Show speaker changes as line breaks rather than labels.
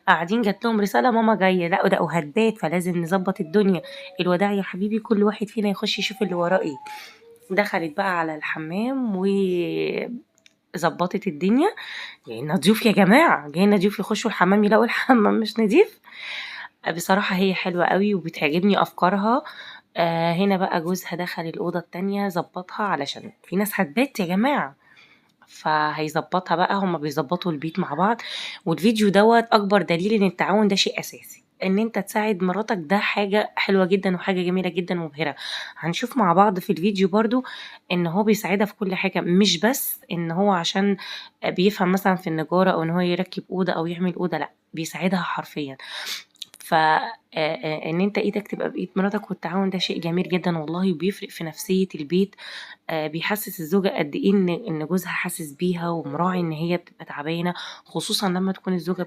قاعدين جات لهم رسالة ماما جاية، لا ده وهدات فلازم نظبط الدنيا. الوداع يا حبيبي، كل واحد فينا يخش يشوف اللي وراه ايه. دخلت بقى على الحمام وظبطت الدنيا. جايين ضيوف يا جماعة، جايين ضيوف يخشوا الحمام يلاقوا الحمام مش نضيف. بصراحة هي حلوة قوي وبتعجبني أفكارها. هنا بقى جوزها دخل الأوضة التانية ظبطها علشان في ناس هتبات يا جماعة، فهيظبطها بقى. هما بيظبطوا البيت مع بعض. والفيديو دوت أكبر دليل إن التعاون ده شيء أساسي، إن أنت تساعد مراتك ده حاجة حلوة جدا وحاجة جميلة جدا ومبهرة. هنشوف مع بعض في الفيديو برضو إن هو بيساعدها في كل حاجة، مش بس إن هو عشان بيفهم مثلا في النجارة أو إن هو يركب أوضة أو يعمل أوضة، لأ بيساعدها حرفيا. ف ان انت ايدك تبقى بايد مراتك، والتعاون ده شيء جميل جدا والله، وبيفرق في نفسية البيت. بيحسس الزوجة قد ايه ان جوزها حاسس بيها ومراعي ان هي بتبقى تعبانة، خصوصا لما تكون الزوجة